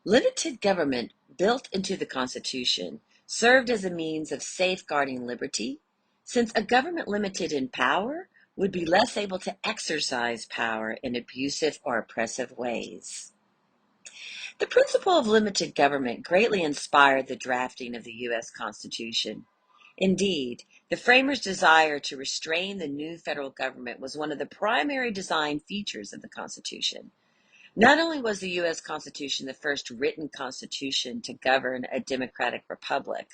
Limited government built into the Constitution served as a means of safeguarding liberty, since a government limited in power would be less able to exercise power in abusive or oppressive ways. The principle of limited government greatly inspired the drafting of the U.S. Constitution. Indeed, the framers' desire to restrain the new federal government was one of the primary design features of the Constitution. Not only was the U.S. Constitution the first written constitution to govern a democratic republic,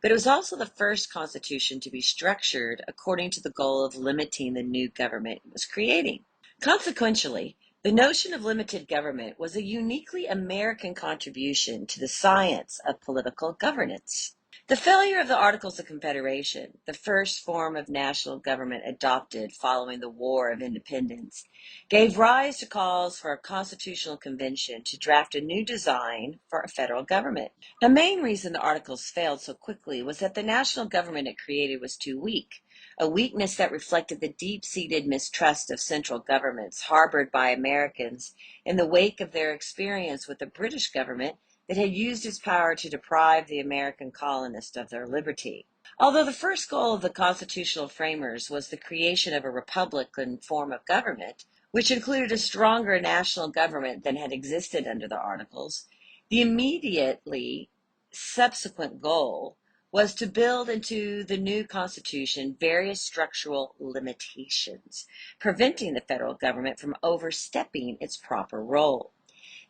but it was also the first constitution to be structured according to the goal of limiting the new government it was creating. Consequentially, the notion of limited government was a uniquely American contribution to the science of political governance. The failure of the Articles of Confederation, the first form of national government adopted following the War of Independence, gave rise to calls for a constitutional convention to draft a new design for a federal government. A main reason the Articles failed so quickly was that the national government it created was too weak, a weakness that reflected the deep-seated mistrust of central governments harbored by Americans in the wake of their experience with the British government that had used its power to deprive the American colonists of their liberty. Although the first goal of the constitutional framers was the creation of a republican form of government, which included a stronger national government than had existed under the Articles, the immediately subsequent goal was to build into the new Constitution various structural limitations, preventing the federal government from overstepping its proper role.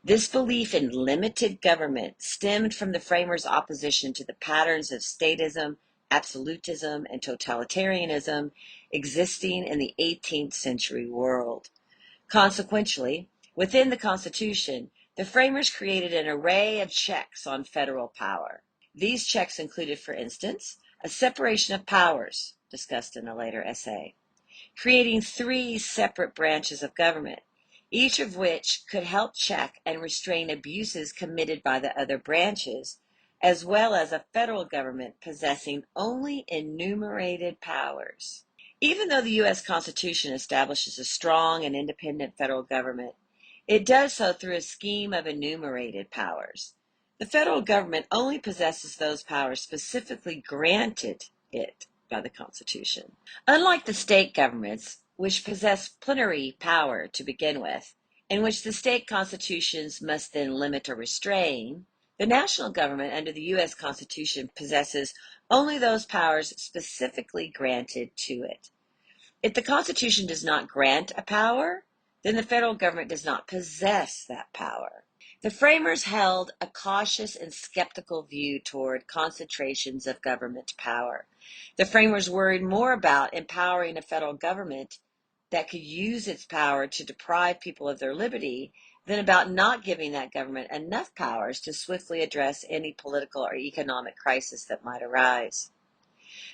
This belief in limited government stemmed from the framers' opposition to the patterns of statism, absolutism, and totalitarianism existing in the 18th century world. Consequently, within the Constitution, the framers created an array of checks on federal power. These checks included, for instance, a separation of powers, discussed in a later essay, creating 3 separate branches of government, each of which could help check and restrain abuses committed by the other branches, as well as a federal government possessing only enumerated powers. Even though the U.S. Constitution establishes a strong and independent federal government, it does so through a scheme of enumerated powers. The federal government only possesses those powers specifically granted it by the Constitution. Unlike the state governments, which possess plenary power to begin with, in which the state constitutions must then limit or restrain, the national government under the U.S. Constitution possesses only those powers specifically granted to it. If the Constitution does not grant a power, then the federal government does not possess that power. The framers held a cautious and skeptical view toward concentrations of government power. The framers worried more about empowering a federal government that could use its power to deprive people of their liberty than about not giving that government enough powers to swiftly address any political or economic crisis that might arise.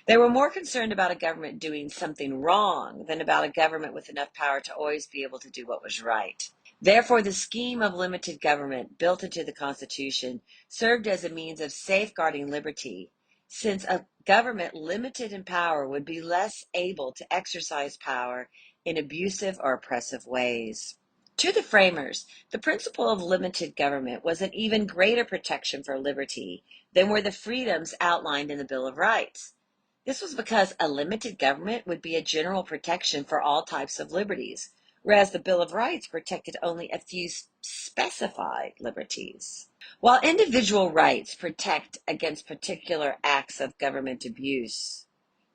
They were more concerned about a government doing something wrong than about a government with enough power to always be able to do what was right. Therefore, the scheme of limited government built into the Constitution served as a means of safeguarding liberty, since a government limited in power would be less able to exercise power in abusive or oppressive ways. To the framers, the principle of limited government was an even greater protection for liberty than were the freedoms outlined in the Bill of Rights. This was because a limited government would be a general protection for all types of liberties, whereas the Bill of Rights protected only a few specified liberties. While individual rights protect against particular acts of government abuse,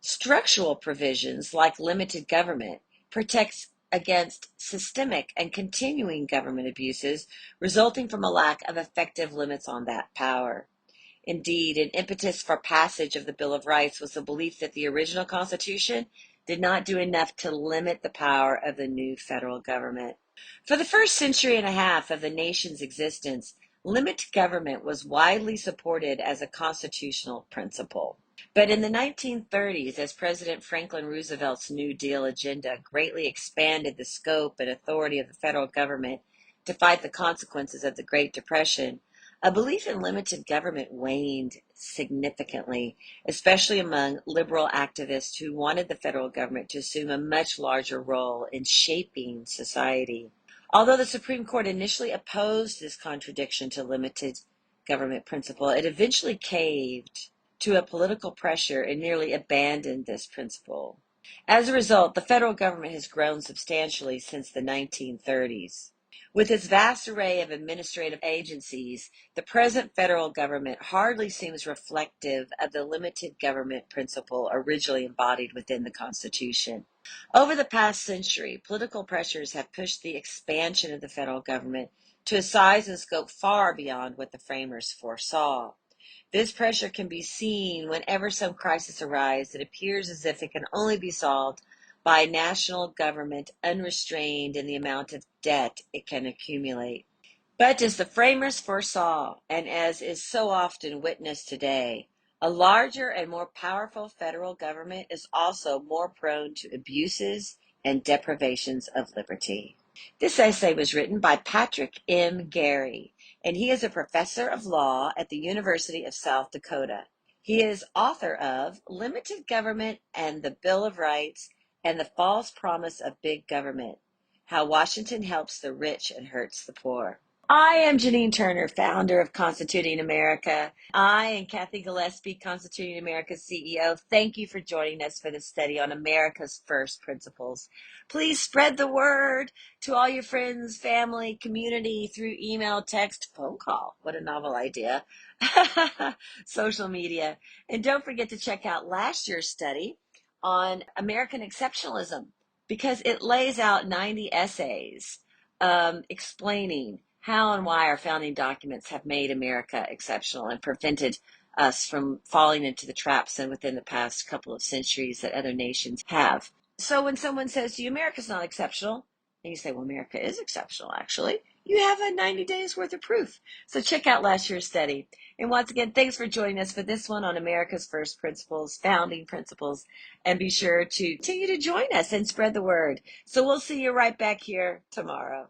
structural provisions like limited government protect against systemic and continuing government abuses resulting from a lack of effective limits on that power. Indeed, an impetus for passage of the Bill of Rights was the belief that the original Constitution did not do enough to limit the power of the new federal government. For the first century and a half of the nation's existence, limited government was widely supported as a constitutional principle. But in the 1930s, as President Franklin Roosevelt's New Deal agenda greatly expanded the scope and authority of the federal government to fight the consequences of the Great Depression, a belief in limited government waned significantly, especially among liberal activists who wanted the federal government to assume a much larger role in shaping society. Although the Supreme Court initially opposed this contradiction to limited government principle, it eventually caved to a political pressure and nearly abandoned this principle. As a result, the federal government has grown substantially since the 1930s. With its vast array of administrative agencies, the present federal government hardly seems reflective of the limited government principle originally embodied within the Constitution. Over the past century, political pressures have pushed the expansion of the federal government to a size and scope far beyond what the framers foresaw. This pressure can be seen whenever some crisis arises. It appears as if it can only be solved by national government unrestrained in the amount of debt it can accumulate. But as the framers foresaw, and as is so often witnessed today, a larger and more powerful federal government is also more prone to abuses and deprivations of liberty. This essay was written by Patrick Garry, and he is a professor of law at the University of South Dakota. He is author of Limited Government and the Bill of Rights and the False Promise of Big Government: How Washington Helps the Rich and Hurts the Poor. I am Janine Turner, founder of Constituting America. I and Kathy Gillespie, Constituting America's CEO, thank you for joining us for this study on America's first principles. Please spread the word to all your friends, family, community through email, text, phone call. What a novel idea. Social media. And don't forget to check out last year's study on American exceptionalism, because it lays out 90 essays explaining how and why our founding documents have made America exceptional and prevented us from falling into the traps and within the past couple of centuries that other nations have. So when someone says to you, America's not exceptional, and you say, well, America is exceptional, actually, you have a 90 days worth of proof. So check out last year's study. And once again, thanks for joining us for this one on America's first principles, founding principles, and be sure to continue to join us and spread the word. So we'll see you right back here tomorrow.